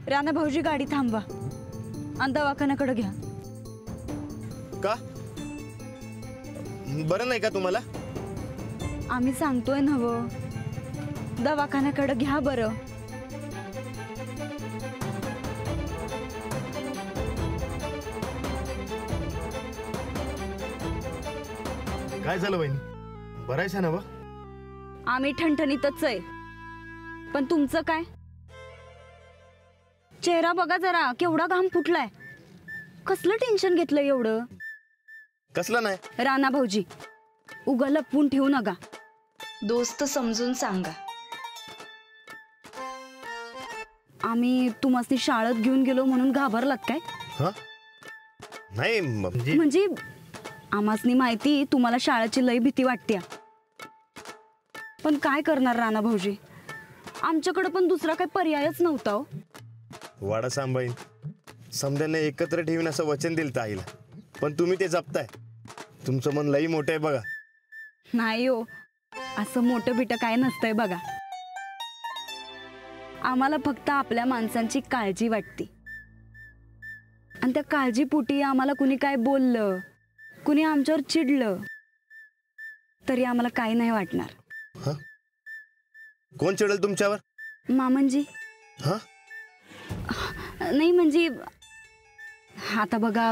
राणा भाऊजी गाडी थांबवा आणि दवाखान्याकडे घ्या. का बरं नाही का तुम्हाला? आम्ही सांगतोय नव, दवाखान्याकडे घ्या बरं. काय झालं वहिनी? बरायचं ना? आम्ही ठणठणीतच आहे, पण तुमचं काय? चेहरा बघा जरा, केवढा घाम फुटलाय. कसलं टेन्शन घेतलं एवढं? कसलं नाही राणा भाऊजी, उगा लपवून ठेवू नका. दोस्त समजून सांगा. आम्ही तुम्हाला शाळेत घेऊन गेलो म्हणून घाबरलात काय? नाही म्हणजे आम्हासनी माहिती तुम्हाला शाळेची लई भीती वाटते, पण काय करणार राणा भाऊजी, आमच्याकडे पण दुसरा काही पर्यायच नव्हता. वाडा सांभाळीन, समध्यांना एकत्र ठेवून असं वचन दिलं तर आईला, पण तुम्ही ते जपताय. तुमचं मन लई मोठं आहे बघा. नाही हो, असं मोठं बिटं काय नसतंय बघा. आम्हाला फक्त आपल्या माणसांची काळजी वाटते, आणि त्या काळजीपोटी आम्हाला कुणी काय बोललं, कुणी आमच्यावर चिडलं तरी आम्हाला काही नाही वाटणार. कोण चिडेल तुमच्यावर? मामनजी. नाही म्हणजे आता बघा,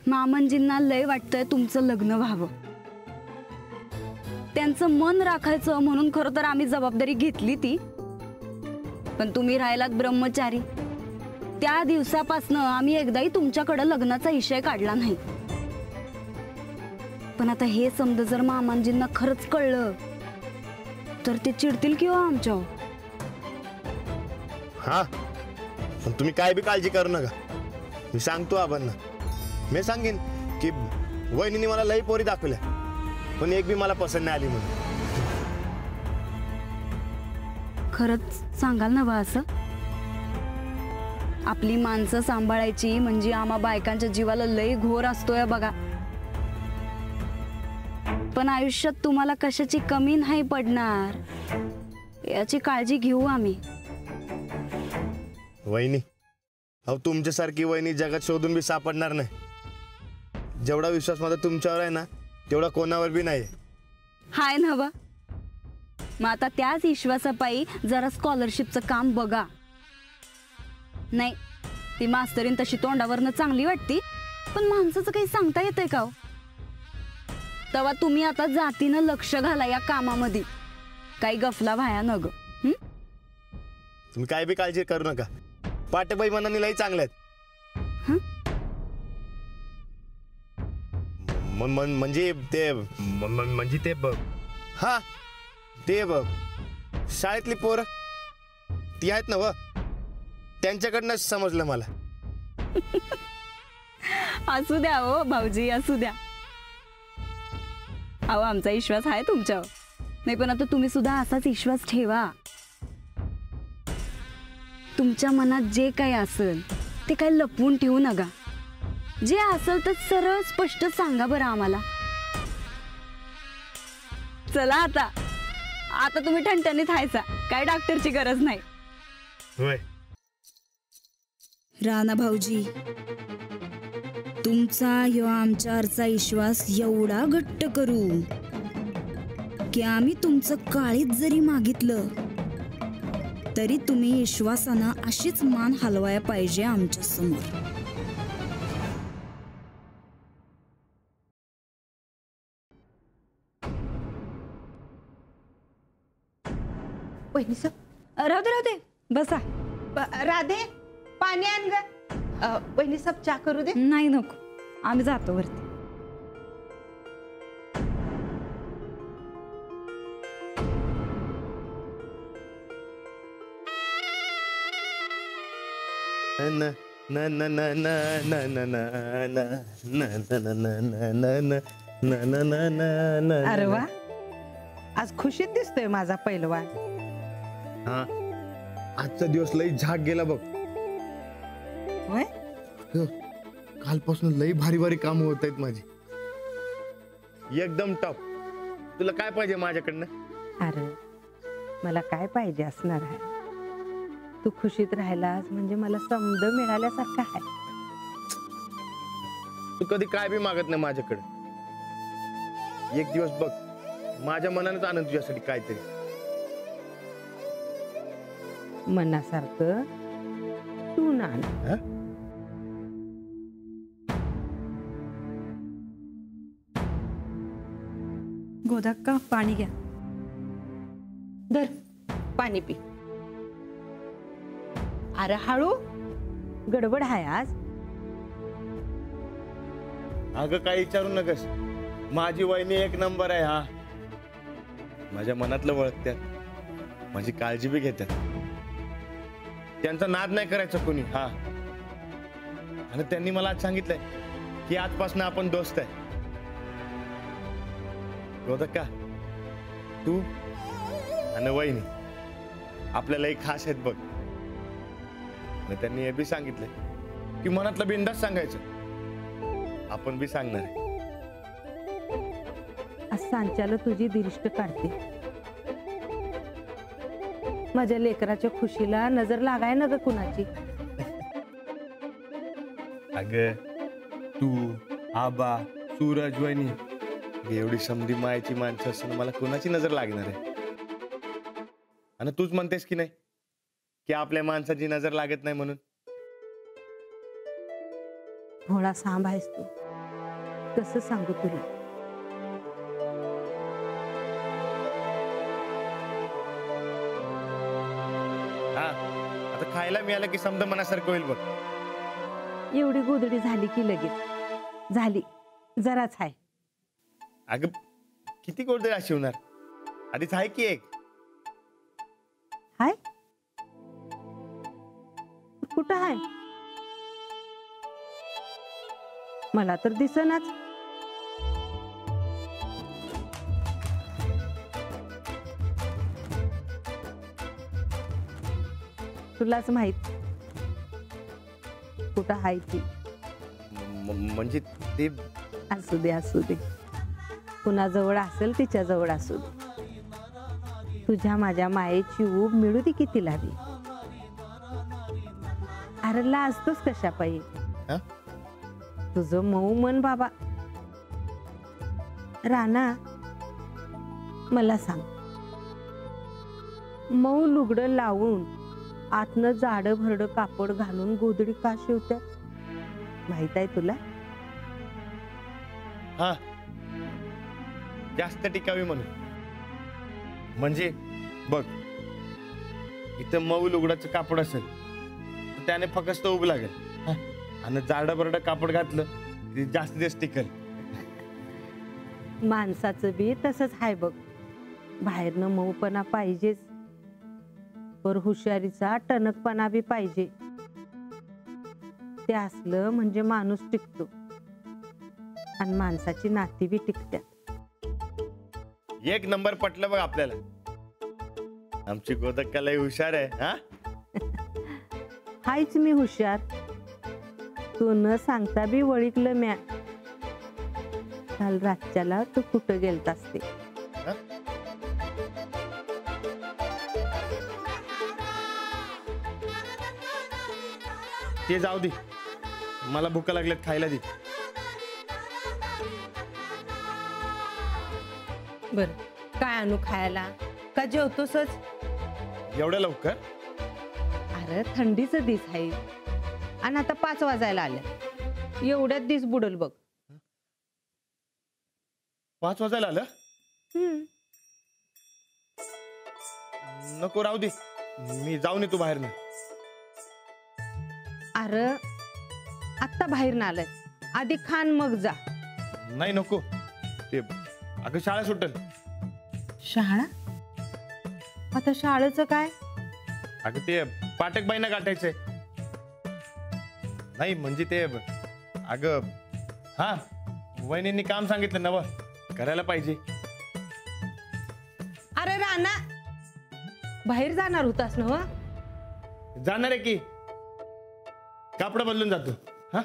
मामनजींना लय वाटतंय तुमचं लग्न व्हावं, त्यांचं मन राखायचं म्हणून खरं तर आम्ही जबाबदारी घेतली ती. पण तुम्ही राहिलात ब्रह्मचारी, त्या दिवसापासनं आम्ही एकदाही तुमच्याकडे लग्नाचा विषय काढला नाही. पण आता हे समज जर मामांजींना खरंच कळलं तर ते चिडतील किंवा आमच्यावर. पण तुम्ही काय बी काळजी करू नका. मी सांगतो आबांना, मी सांगेन की वहिनीने मला लई पोरी दाखवल्या, पण एक बी मला पसंत नाही आली म्हणून. खरंच सांगाल ना बा असं? आपली माणसं सांभाळायची म्हणजे आम्हा बायकांच्या जीवाला लई घोर असतोय बघा. पण आयुष्यात तुम्हाला कशाची कमी नाही पडणार याची काळजी घेऊ आम्ही. वहिनी, अहो तुमच्यासारखी वहिनी जगात शोधून बी सापडणार नाही. जेवढा विश्वास माझा तुमच्यावर आहे ना, तेवढा कोणावर बी नाही. हाय ना बा. मग आता त्याच विश्वासापायी जरा स्कॉलरशिपचं काम बघा. नाही, ती मास्तरीन तशी तोंडावरनं चांगली वाटती, पण माणसाचं काही सांगता येतंय का? तेव्हा तुम्ही आता जातीनं लक्ष घाला या कामामध्ये, काही गफला व्हाया नग. तुम्ही काय बी काळजी करू नका. पाटेबाई मनाने लई चांगल्या आहेत. म्हणजे ते हा ते शाळेतली पोरं ती आहेत ना, त्यांच्याकडनं समजलं मला. असू द्या हो भाऊजी, असू द्या. अहो आमचा विश्वास आहे तुमच्यावर. नाही पण आता तुम्ही सुद्धा असाच विश्वास ठेवा. तुमच्या मनात जे काही असेल ते काही लपवून ठेवू नका. जे असेल तर सरळ स्पष्ट सांगा बरं आम्हाला. चला आता आता तुम्ही ठणठणीत हायचा, काय डॉक्टरची गरज नाही. होय राणा भाऊजी, तुमचा ह्यो आमच्यावरचा विश्वास एवढा घट्ट करू की आम्ही तुमचं काळीच जरी मागितलं तरी तुम्ही विश्वासानं अशीच मान हलवायला पाहिजे आमच्या समोर. वहिनी सर, राहू दे बसा. राधे, पाणी आण ग. वहिनी सब चहा करू दे. नाही नको, आम्ही जातो वरती. अरे वा, आज खुशीत दिसतोय माझा पैलवान. आजचा दिवस लई झाक गेला बघ. कालपासून लई भारी भारी काम होत आहेत माझी, एकदम टॉप. तुला काय पाहिजे माझ्याकडनं? अरे मला काय पाहिजे असणार आहे, तू खुशीत राहिलास म्हणजे मला समज मिळाल्यासारखं आहे. तू कधी काय बी मागत नाही माझ्याकडे. एक दिवस बघ माझ्या मनानेच आणून तुझ्यासाठी काहीतरी. मनासारखं तू ना आण. हा? गोदाक्का पाणी घ्या. धर पाणी पी. अरे हळू, गडबड आहे आज. अगं काही विचारू नकस. माझी वहिनी एक नंबर आहे. हा माझ्या मनातलं ओळखत्यात, माझी काळजी बी घेतात. त्यांचा नाद नाही करायचा कोणी. हा आणि त्यांनी मला आज सांगितलंय की आजपासून आपण दोस्त आहे. गोदक्का तू आणि वहिनी आपल्याला एक खास आहेत बघ. आणि त्यांनी हे बी सांगितलंय की मनातलं बिंदास सांगायचं. आपण बी सांगणार आहे. आज सांच्याला तुझी दिरिष्ट काढते. माझ्या लेकराच्या खुशीला नजर लागाय ना ग कुणाची. अग तू आबा सूरज वहिनी एवढी समधी मायाची माणसं असताना मला कोणाची नजर लागणार आहे. आणि तूच म्हणतेस की नाही की आपल्या माणसाची नजर लागत नाही म्हणून. भोळा सांभ आहेस तू. कसं सांगू तुला. हा आता खायला मिळालं की समजा मनासारखं होईल बघ. एवढी गोधडी झाली की लगेच झाली. जराच आहे. अगं किती गोड अशी होणार. आधीच आहे की एक. हाय कुठं आहे. मला तर दिसनाच. तुलाच माहित कुठं आहे ती. म्हणजे ते असू दे असू दे. कुणाजवळ असेल तिच्याजवळ असू दे. तुझ्या माझ्या मायेची ऊब मिळू दे की तिला बी. अरे लाजतोस कशा पाहिजे. हा? तुझं मऊ मन बाबा. राणा मला सांग, मऊ लुगडं लावून आतनं जाडं भरडं कापड घालून गोधडी का शिवतात माहित आहे तुला. हा जास्त टिकावी म्हणून. म्हणजे बघ इथं मऊ लुगडाचं कापड असेल तर त्याने फक्त उभं लागेल. हा? आणि जाडं बरडं कापड घातलं की जास्त दिवस टिकल. माणसाचं बी तसंच आहे बघ. बाहेरनं मऊपणा पाहिजेच, पर हुशारीचा टणकपणा बी पाहिजे. ते असलं म्हणजे माणूस टिकतो आणि माणसाची नाती बी टिकत्यात. एक नंबर पटलं बघ आपल्याला. आमची गोदक्का लय हुशार आहे. हा हायच मी हुशार. तू न सांगता बी वळिकलं म्या. काल रातच्याला तू कुठं गेलतास ते. हा? ते जाऊ दे. मला भूका लागल्यात खायला दे. बर काय आणू खायला का जेवतोसच. एवढ्या लवकर. अरे थंडीच दिस आहे आणि आता 5 वाजायला आल्या. एवढ्यात दिस बुडल बघ. 5 वाजायला आलं. नको राहू दे. मी जाऊन येतो बाहेर. अरे आत्ता बाहेर ना आलाय. आधी खान मग जा. नाही नको. ते अगं शाळा सुटल. शाळा. आता शाळेचं काय. अगं ते पाटक बाईंना गाठायचंय. नाही म्हणजे ते अगं हा वहिनींनी काम सांगितलं नव करायला पाहिजे. अरे राणा बाहेर जाणार होतास ना. जाणार आहे की. कापड बदलून जातो. हा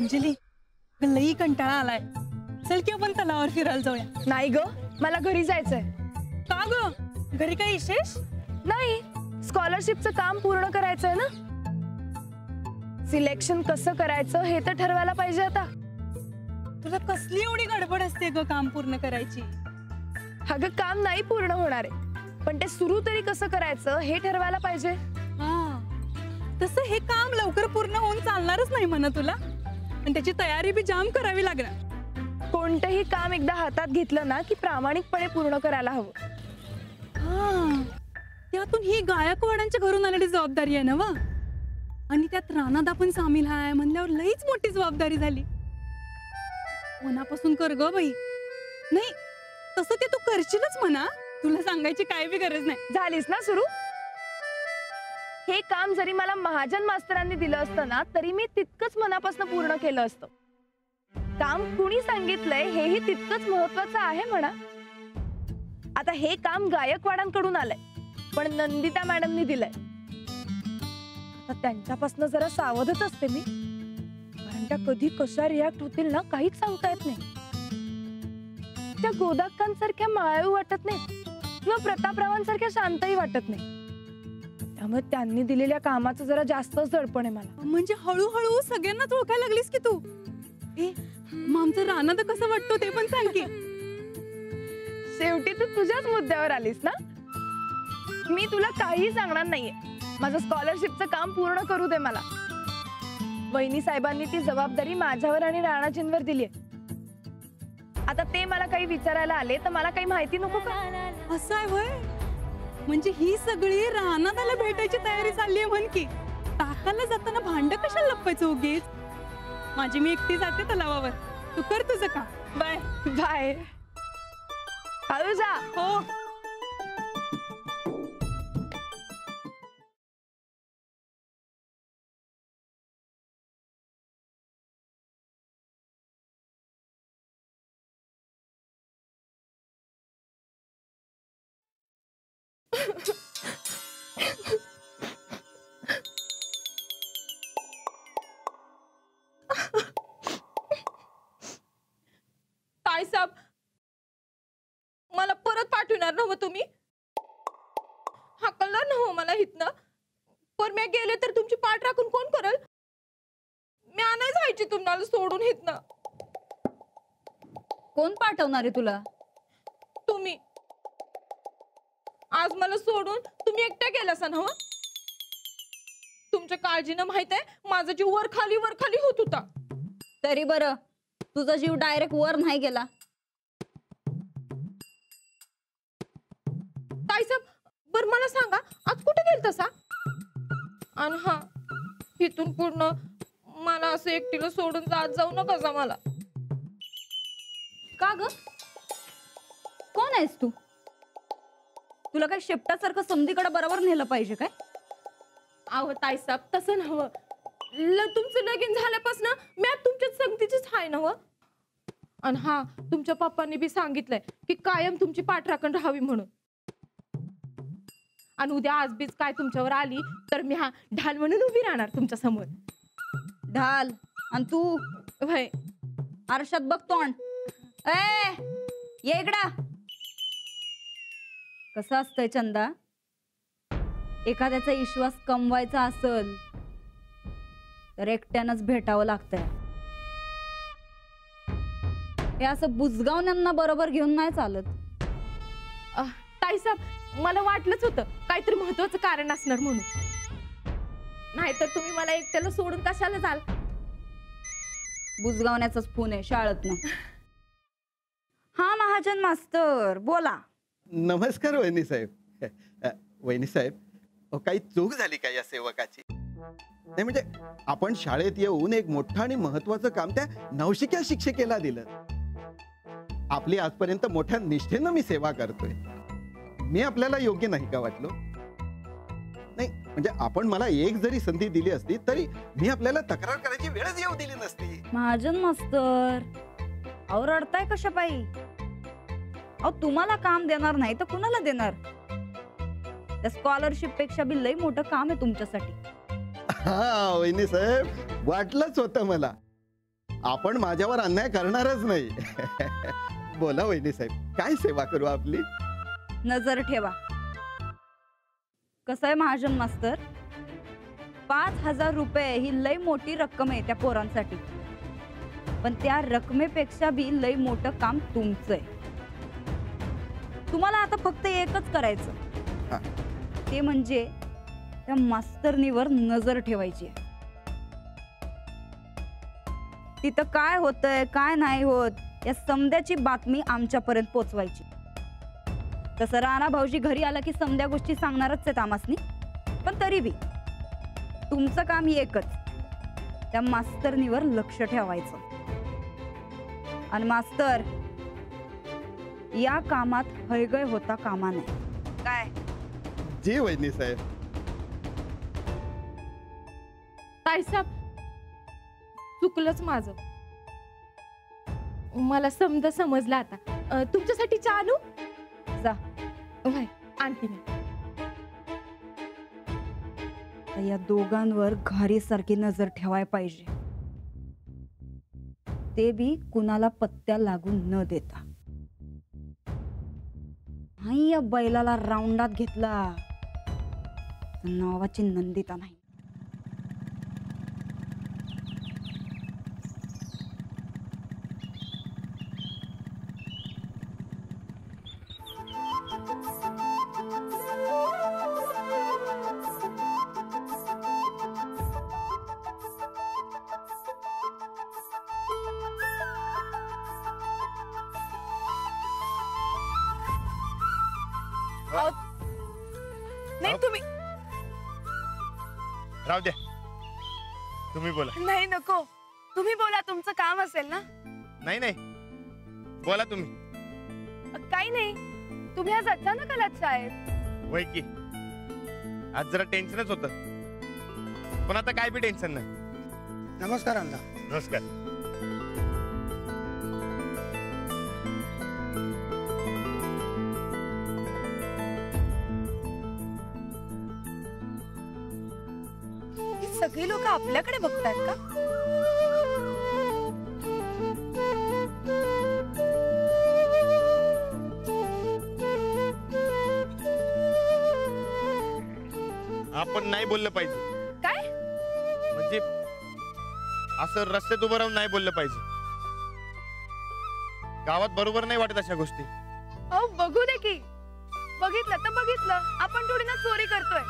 अंजली लई कंटाळा आलाय, चल की आपण तलावावर फिरायला जाऊया. नाही ग, मला घरी जायचंय. का ग, घरी काही विशेष? नाही, स्कॉलरशिपचं काम पूर्ण करायचंय ना. सिलेक्शन कसं करायचं हे तर ठरवायला पाहिजे आता. तुला कसली एवढी गडबड असते ग काम पूर्ण करायची? अगं काम नाही पूर्ण होणार आहे, पण ते सुरू तरी कसं करायचं हे ठरवायला पाहिजे. हा, तसं हे काम लवकर पूर्ण होऊन चालणारच नाही म्हणा तुला, आणि त्याची तयारी बी जाम करावी लागणार. कोणतंही काम एकदा हातात घेतलं ना की प्रामाणिकपणे पूर्ण करायला हवं. हा, त्यातून ही गायकवाडांच्या घरून आलेली जबाबदारी आहे ना वा, आणि त्यात राणादा पण सामील आहे म्हणल्यावर लईच मोठी जबाबदारी झाली. मनापासून कर ग बाई. नाही तसं ते तू करशीलच म्हणा, तुला सांगायची काय बी गरज नाही. झालीस ना सुरू. हे काम जरी मला महाजन मास्तरांनी दिलं असतं ना तरी मी तितकंच मनापासून पूर्ण केलं असतं. काम कुणी सांगितलंय हेही तितकंच महत्वाचं आहे म्हणा. आता हे काम गायकवाडांकडून आलंय, पण नंदिता मॅडमनी दिलंय. आता त्यांच्यापासून जरा सावधच असते मी, कारण त्या कधी कशा रिॲक्ट होतील ना काहीच सांगता येत नाही. त्या गोदाक्कांसारख्या मायाळू वाटत नाही किंवा प्रतापरावांसारख्या शांतही वाटत नाही. त्यामुळे त्यांनी दिलेल्या कामाचं जरा जास्तच दडपण आहे मला. म्हणजे हळूहळू सगळ्यांनाच ओळखायला लागलीस की तू. ए, मग आमचं राणादा कसं वाटतो ते पण सांग की. शेवटी तू तुझ्याच मुद्द्यावर आलीस ना. मी तुला काही सांगणार नाहीये. माझं स्कॉलरशिपचं काम पूर्ण करू दे मला. वहिनी साहेबांनी ती जबाबदारी माझ्यावर आणि राणाजींवर दिली आहे. आता ते मला काही विचारायला आले तर मला काही माहिती नको का? असं आहे होय. म्हणजे ही सगळी राणादाला भेटायची तयारी चालली आहे म्हण की. टाकाला जाताना भांड कशाला लपवायचं उगीच. माझी मी एकटी जाते तलावावर, तू कर तुझं काम. Bye bye. हळू जा. हो. ताईसाहेब, मला परत पाठवणार ना मग तुम्ही? हाकलणार ना हो मला हितनं? पर मी गेले तर तुमची पाठ राखून कोण करल? मी नाही जायची तुम्हाला सोडून हितनं. कोण पाठवणार आहे तुला? तुम्ही. आज मला सोडून तुम्ही एकट्या गेलासा ना. तुमच्या काळजीनं माहित आहे माझा जीव वर खाली होत होता. तरी बरं, तुझा जीव डायरेक्ट वर नाही गेला. ताईसाहेब, बर मला सांगा आज कुठे गेलतासा? आणि हा, इथून पूर्ण मला असं एकटीला सोडून जाऊ नका मला. का ग, कोण आहेस तू? तुला काय शेपटासारखं समधीकडे बरोबर नेलं पाहिजे काय? अहो ताईसाहेब, तसं नव्हं. तुमचं लगीन झाल्यापासून मी आज तुमच्या संगतीचीच आहे नव्हं. आणि हा, तुमच्या पप्पांनी बी सांगितलंय की कायम तुमची पाठराखण राहावी म्हणून. आणि उद्या आज बीच काय तुमच्यावर आली तर मी हा ढाल म्हणून उभी राहणार तुमच्या समोर. ढाल? आणि तू व्हय. आरशात बघ तोंड. ए, ये इकडा. कसं असतंय चंदा, एखाद्याचा विश्वास कमवायचा असेल तर एकट्यानंच भेटावं लागतंय. हे असं बुजगावण्यांना बरोबर घेऊन नाही चालत. ताईसाहेब, मला वाटलंच होतं काहीतरी महत्वाचं कारण असणार म्हणून. नाहीतर तुम्ही मला एकट्याला सोडून कशाला जाल? बुजगावण्याचाच फोन आहे शाळेतनं. हा महाजन मास्तर बोला. नमस्कार वहिनी साहेब. वहिनी साहेब, काही चूक झाली का या सेवकाची? नाही म्हणजे आपण शाळेत येऊन एक मोठं आणि महत्वाचं काम त्या नवशिक्या शिक्षिकेला दिलं. आपली आजपर्यंत मोठ्या निष्ठेनं मी सेवा करतोय. मी आपल्याला योग्य नाही का वाटलो? नाही म्हणजे आपण मला एक जरी संधी दिली असती तरी मी आपल्याला तक्रार करायची वेळच येऊ दिली नसती. महाजन मास्तर, अहो रडताय कशा पायी? अहो तुम्हाला काम देणार नाही तर कुणाला देणार? त्या स्कॉलरशिप पेक्षा बी लई मोठं काम आहे तुमच्यासाठी. हा वहिनी साहेब, वाटलंच होतं मला. आपण माझ्यावर अन्याय करणारच नाही. बोला वहिनी साहेब, काय सेवा करू आपली? नजर ठेवा. कसं आहे महाजन मास्तर, 5,000 रुपये ही लई मोठी रक्कम आहे त्या पोरांसाठी. पण त्या रकमेपेक्षा बी लई मोठं काम तुमचं आहे. तुम्हाला आता फक्त एकच करायचं, हा. ते म्हणजे त्या मास्तरनीवर नजर ठेवायची. तिथं काय होतंय काय नाही होत या समद्याची बातमी आमच्यापर्यंत पोचवायची. तसं राणा भाऊजी घरी आला की समद्या गोष्टी सांगणारच आहेत आमासनी. पण तरी बी तुमचं काम एकच, त्या मास्तरनीवर लक्ष ठेवायचं. आणि मास्तर, या कामात हयगय होता कामा नये. काय? जी वहिनी साहेब. ताईसाहेब, चुकलंच माझं. मला समजलं आता. तुमच्यासाठी चहा आणू? जा. व्हय, आणते मी. तर या दोघांवर घारीसारखी नजर ठेवाय पाहिजे, ते बी कुणाला पत्त्या लागून न देता. नाही या बैलाला राऊंडात घेतला तर नावाची नंदिता नाही. नाही तुम्ही राहू द्या, तुम्ही बोला. नाही नको, तुम्ही बोला, तुमचं काम असेल ना. नाही नाही, बोला तुम्ही. काही नाही, तुम्ही आज अचानक आलात शाळेत. वय की आज जरा टेन्शनच होत, पण आता काय बी टेन्शन नाही. नमस्कार अण्णा. नमस्कार. सगळी लोक आपल्याकडे बघतायत का? आपण नाही बोललं पाहिजे. काय? म्हणजे असं रस्त्यात उभं राहून नाही बोललं पाहिजे. गावात बरोबर नाही वाटत अशा गोष्टी. अहो बघू दे की, बघितलं तर बघितलं, आपण थोडी ना चोरी करतोय.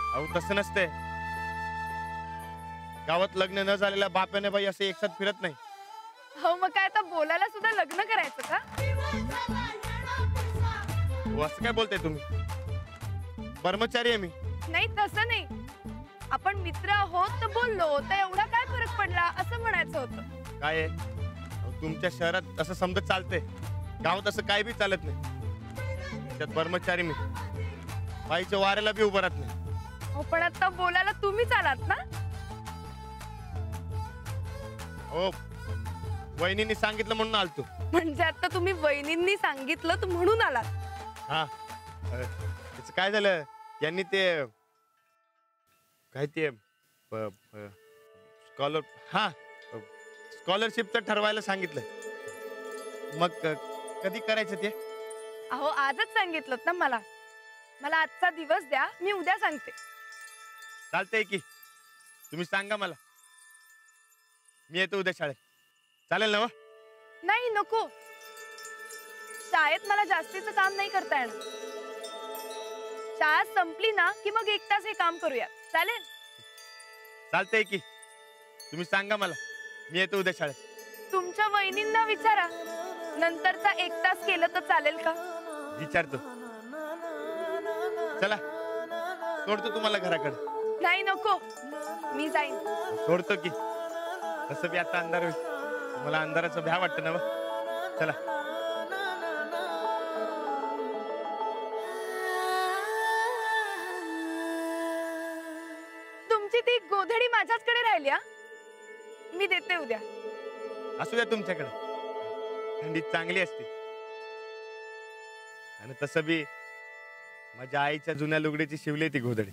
अहो तसं नसतंय. गावात लग्न न झालेल्या बाप्याने बाई असे एकसाथ फिरत नाही. हो मग काय आता बोलायला सुद्धा लग्न करायचं का? हो, असं काय बोलताय तुम्ही? कर्मचारी आहे मी. नाही तसं नाही, आपण मित्र आहोत तर बोललो तर एवढा काय फरक पडला असं म्हणायचं होतं. काय आहे, अहो, तुमच्या शहरात असं समजत चालतंय, गावात असं काय बी चालत नाही. त्यात कर्मचारी मी, बाईच्या वाऱ्याला बी उभं राहत नाही. हो पण आता बोलायला तुम्हीच आलात ना. हो, वहिनींनी सांगितलं म्हणून आलतो. म्हणजे आता तुम्ही वहिनींनी सांगितलं तर म्हणून आलात. हा, त्याचं काय झालं, यांनी ते काय ते स्कॉलरशिपचं ठरवायला सांगितलं. मग कधी करायचं ते? अहो आजच सांगितलं ना मला. मला आजचा दिवस द्या, मी उद्या सांगते. चालतंय की, तुम्ही सांगा मला, मी येतो उद्या शाळेत. चालेल ना? नाही नको, शाळेत मला जास्तीचं काम नाही करता येणार. शाळा संपली ना की मग 1 तास हे काम करूया. चालेल? चालतंय की, तुम्ही सांगा मला, मी येतो उद्या शाळेत. तुमच्या वहिनींना विचारा, नंतरचा 1 तास केलं तर चालेल का? विचारतो. चला, सोडतो तुम्हाला घराकडे. नाही नको, मी जाईन. सोडतो की, तसं बी आता अंधार होईल, मला अंधाराचं भ्या वाटतं ना. चला. तुमची ती गोधडी माझ्याचकडे राहिली. मी देते उद्या. असू द्या तुमच्याकडे, थंडी चांगली असते. आणि तसं बी माझ्या आईच्या जुन्या लुगडीची शिवली ती गोधडी.